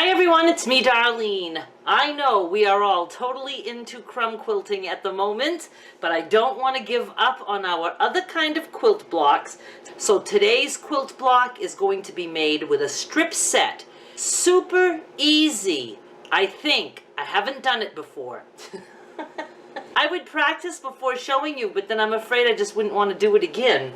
Hi everyone, it's me, Darlene. I know we are all totally into crumb quilting at the moment, but I don't want to give up on our other kind of quilt blocks. So today's quilt block is going to be made with a strip set. Super easy, I think. I haven't done it before. I would practice before showing you, but then I'm afraid I just wouldn't want to do it again.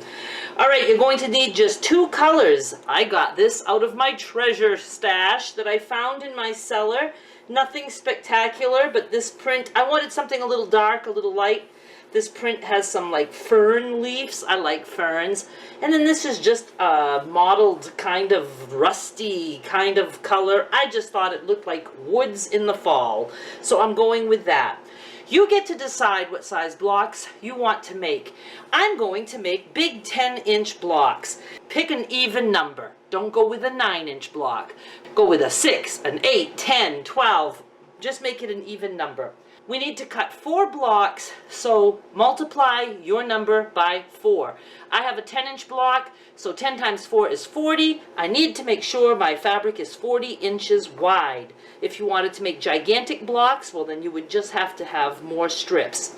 Alright, you're going to need just two colors. I got this out of my treasure stash that I found in my cellar. Nothing spectacular, but this print, I wanted something a little dark, a little light. This print has some like fern leaves. I like ferns. And then this is just a mottled kind of rusty kind of color. I just thought it looked like woods in the fall. So I'm going with that. You get to decide what size blocks you want to make. I'm going to make big 10-inch blocks. Pick an even number. Don't go with a 9-inch block. Go with a 6, an 8, 10, 12. Just make it an even number. We need to cut 4 blocks, so multiply your number by 4. I have a 10-inch block, so 10 times 4 is 40. I need to make sure my fabric is 40 inches wide. If you wanted to make gigantic blocks, well then you would just have to have more strips.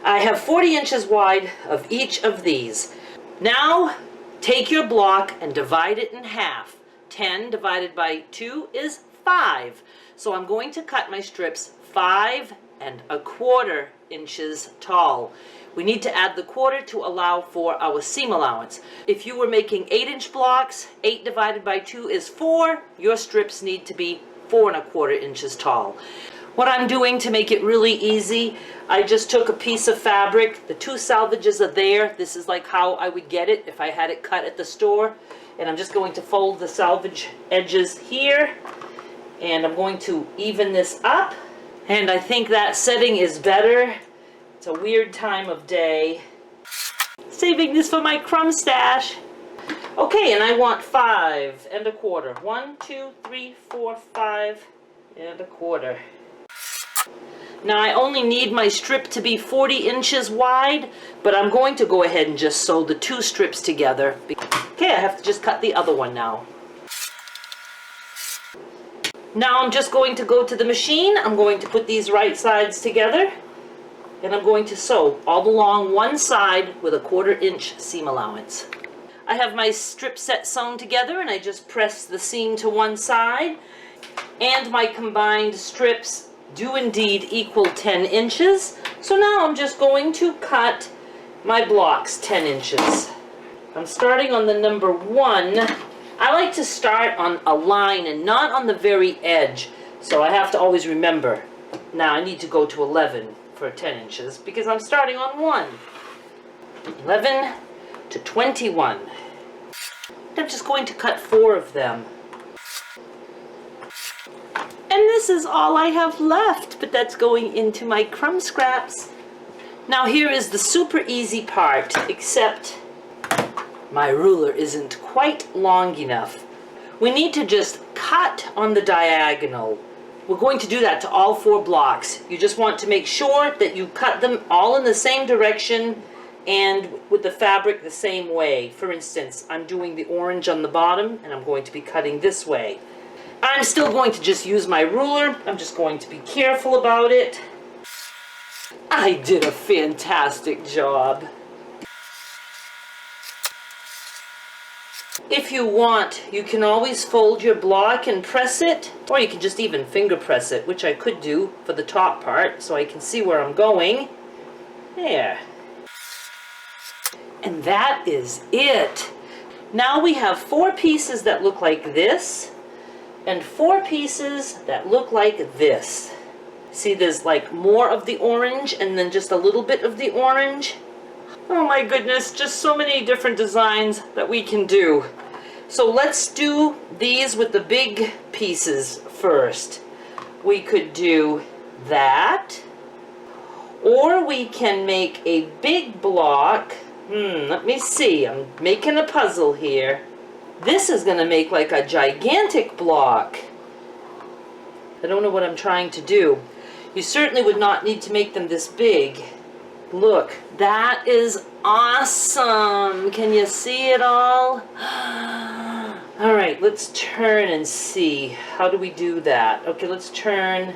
I have 40 inches wide of each of these. Now, take your block and divide it in half. 10 divided by 2 is 5. So I'm going to cut my strips 5¼ inches tall. We need to add the quarter to allow for our seam allowance. If you were making 8-inch blocks, 8 divided by 2 is 4. Your strips need to be 4¼ inches tall. What I'm doing to make it really easy, I just took a piece of fabric. The 2 selvages are there. This is like how I would get it if I had it cut at the store. And I'm just going to fold the selvage edges here. And I'm going to even this up. And I think that setting is better. It's a weird time of day. Saving this for my crumb stash. Okay, and I want 5¼ 1, 2, 3, 4, 5¼ Now I only need my strip to be 40 inches wide, but I'm going to go ahead and just sew the 2 strips together. Okay, I have to just cut the other one now. Now I'm just going to go to the machine. I'm going to put these right sides together, and I'm going to sew all along one side with a 1/4 inch seam allowance. I have my strip set sewn together, and I just press the seam to one side, and my combined strips do indeed equal 10 inches. So now I'm just going to cut my blocks 10 inches. I'm starting on the number 1. I like to start on a line and not on the very edge, so I have to always remember. Now I need to go to 11 for 10 inches because I'm starting on 1. 11 to 21. I'm just going to cut 4 of them. And this is all I have left, but that's going into my crumb scraps. Now here is the super easy part, except my ruler isn't quite long enough. We need to just cut on the diagonal. We're going to do that to all 4 blocks. You just want to make sure that you cut them all in the same direction and with the fabric the same way. For instance, I'm doing the orange on the bottom and I'm going to be cutting this way. I'm still going to just use my ruler. I'm just going to be careful about it. I did a fantastic job. If you want, you can always fold your block and press it, or you can just even finger press it, which I could do for the top part so I can see where I'm going. There. And that is it. Now we have 4 pieces that look like this, and 4 pieces that look like this. See, there's like more of the orange and then just a little bit of the orange. Oh my goodness, just so many different designs that we can do. So let's do these with the big pieces first. We could do that, or we can make a big block. Let me see, I'm making a puzzle here. This is going to make like a gigantic block. I don't know what I'm trying to do. You certainly would not need to make them this big. Look, that is awesome. Can you see it all? All right, let's turn and see. How do we do that? Okay, let's turn.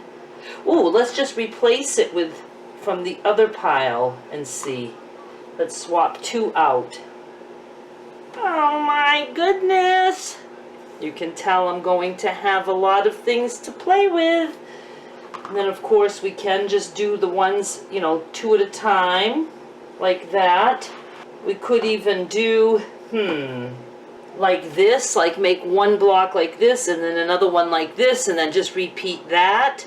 Ooh, let's just replace it with from the other pile and see. Let's swap 2 out. Oh my goodness! You can tell I'm going to have a lot of things to play with. And then of course we can just do the ones, you know, 2 at a time, like that. We could even do, like this, like make 1 block like this and then another one like this and then just repeat that.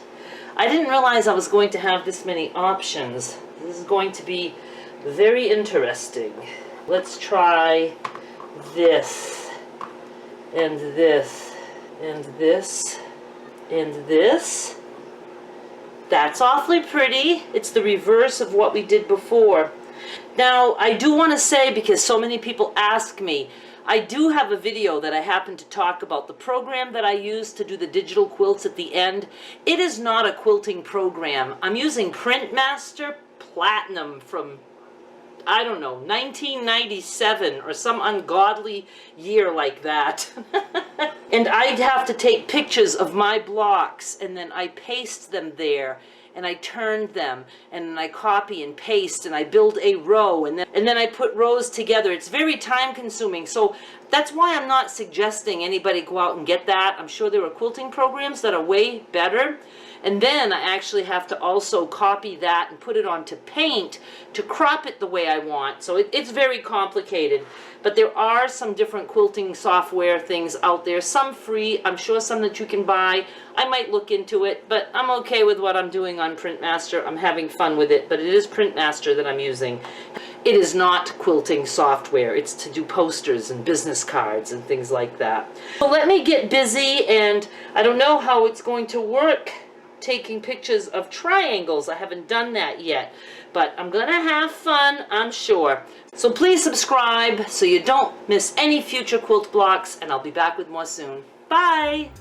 I didn't realize I was going to have this many options. This is going to be very interesting. Let's try this, and this, and this, and this. That's awfully pretty. It's the reverse of what we did before. Now, I do want to say, because so many people ask me, I do have a video that I happen to talk about. The program that I use to do the digital quilts at the end, it is not a quilting program. I'm using Printmaster Platinum from, I don't know, 1997 or some ungodly year like that. And I'd have to take pictures of my blocks and then I paste them there and I turned them and then I copy and paste and I build a row and then I put rows together. It's very time consuming. So that's why I'm not suggesting anybody go out and get that. I'm sure there are quilting programs that are way better. And then I actually have to also copy that and put it onto Paint to crop it the way I want. So it's very complicated. But there are some different quilting software things out there. Some free, I'm sure some that you can buy. I might look into it, but I'm okay with what I'm doing on Printmaster. I'm having fun with it, but it is Printmaster that I'm using. It is not quilting software. It's to do posters and business cards and things like that. So let me get busy, and I don't know how it's going to work taking pictures of triangles. I haven't done that yet, but I'm gonna have fun, I'm sure. So please subscribe so you don't miss any future quilt blocks, and I'll be back with more soon. Bye!